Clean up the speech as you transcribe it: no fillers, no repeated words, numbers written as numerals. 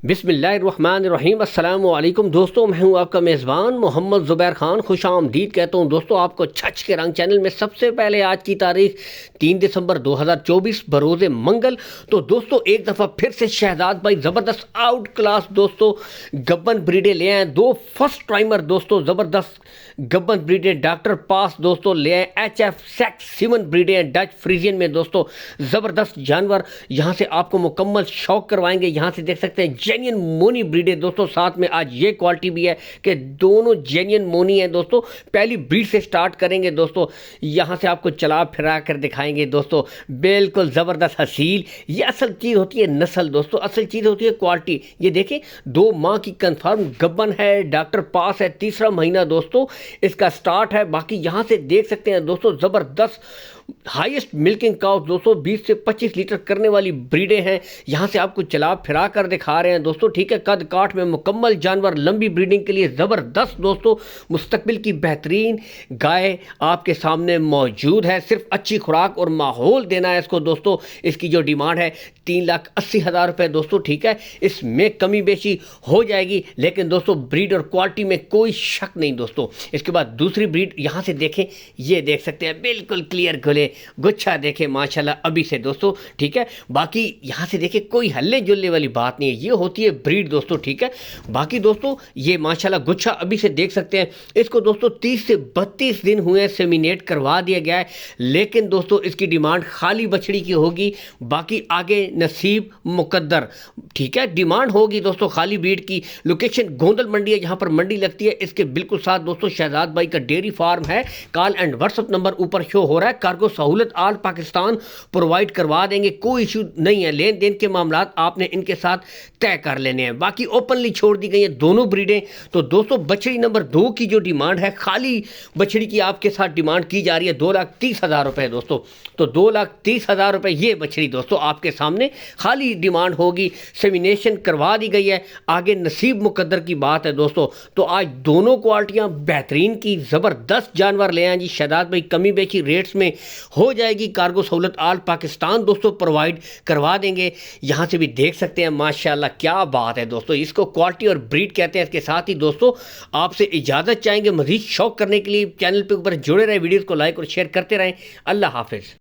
बिस्मिल्लाहिर्रहमानिर्रहीम। अस्सलाम वालेकुम दोस्तों, मैं हूं आपका मेज़बान मोहम्मद ज़ुबैर खान। खुश आमदीद कहता हूं दोस्तों आपको छच के रंग चैनल में। सबसे पहले आज की तारीख 3 दिसंबर 2024 बरोज़ मंगल। तो दोस्तों एक दफ़ा फिर से शहजाद भाई ज़बरदस्त आउट क्लास दोस्तों गब्बन ब्रीडें ले आए। दो फर्स्ट टाइमर दोस्तों ज़बरदस्त गब्बन ब्रीडें डॉक्टर पास दोस्तों ले आए। HF सेक्स 7 ब्रीडें डच फ्रीजियन में दोस्तों ज़बरदस्त जानवर यहाँ से आपको मुकम्मल शौक करवाएंगे। यहाँ से देख सकते हैं जेन्युइन मोनी ब्रीडें दोस्तों, साथ में आज ये क्वालिटी भी है कि दोनों जेन्युइन मोनी हैं दोस्तों। पहली ब्रीड से स्टार्ट करेंगे दोस्तों, यहाँ से आपको चला फिरा कर दिखाएंगे दोस्तों। बिल्कुल ज़बरदस्त हसील। ये असल चीज़ होती है नस्ल दोस्तों, असल चीज़ होती है क्वालिटी। ये देखें 2 माह की कंफर्म गब्बन है, डॉक्टर पास है, तीसरा महीना दोस्तों इसका स्टार्ट है। बाकी यहाँ से देख सकते हैं दोस्तों ज़बरदस्त हाईएस्ट मिल्किंग काउ दोस्तों 20 से 25 लीटर करने वाली ब्रीडें हैं। यहाँ से आपको चला फिरा कर दिखा रहे हैं दोस्तों, ठीक है। कद काठ में मुकम्मल जानवर, लंबी ब्रीडिंग के लिए ज़बरदस्त दोस्तों मुस्तकबिल की बेहतरीन गाय आपके सामने मौजूद है। सिर्फ अच्छी खुराक और माहौल देना है इसको दोस्तों। इसकी जो डिमांड है 3,80,000 रुपये दोस्तों, ठीक है। इसमें कमी बेशी हो जाएगी, लेकिन दोस्तों ब्रीड और क्वालिटी में कोई शक नहीं दोस्तों। इसके बाद दूसरी ब्रीड यहाँ से देखें, ये देख सकते हैं बिल्कुल क्लियर गुच्छा देखें माशाल्लाह अभी से दोस्तों, ठीक है। बाकी यहाँ से देखें कोई हल्ले जुल्ले वाली बात नहीं है, ये होती है ब्रीड दोस्तों, ठीक है। बाकी दोस्तों ये माशाल्लाह गुच्छा अभी से देख सकते हैं। इसको दोस्तों 30 से 32 दिन हुए सेमिनेट करवा दिया गया है, लेकिन दोस्तों इसकी डिमांड खाली बछड़ी की होगी। बाकी आगे नसीब मुकद्दर, ठीक है। डिमांड होगी दोस्तों खाली ब्रीड की। लोकेशन गोंदल मंडी है, जहाँ पर मंडी लगती है। इसके बिल्कुल साथ दोस्तों शहजाद भाई का डेयरी फार्म है। कॉल एंड व्हाट्सअप नंबर ऊपर शो हो रहा है। कार्गो सहूलत आल पाकिस्तान प्रोवाइड करवा देंगे, कोई इशू नहीं है। लेन देन के मामलात आपने इनके साथ तय कर लेने हैं। बाकी ओपनली छोड़ दी गई है दोनों ब्रीडें। तो दोस्तों बछड़ी नंबर 2 की जो डिमांड है, खाली बछड़ी की आपके साथ डिमांड की जा रही है 2,30,000 रुपये दोस्तों। तो 2,30,000 रुपये ये बछड़ी दोस्तों आपके सामने खाली डिमांड होगी। सेमिनेशन करवा दी गई है, आगे नसीब मुकद्दर की बात है दोस्तों। तो आज दोनों क्वालिटियाँ बेहतरीन की ज़बरदस्त जानवर ले आए जी शहजाद भाई। कमी बेची रेट्स में हो जाएगी। कार्गो सहूलत आल पाकिस्तान दोस्तों प्रोवाइड करवा देंगे। यहाँ से भी देख सकते हैं माशाल्लाह क्या बात है दोस्तों। इसको क्वालिटी और ब्रीड कहते हैं। इसके साथ ही दोस्तों आपसे इजाज़त चाहेंगे। मज़ीद शौक करने के लिए चैनल पे ऊपर जुड़े रहे, वीडियोज़ को लाइक और शेयर करते रहें। अल्लाह हाफिज़।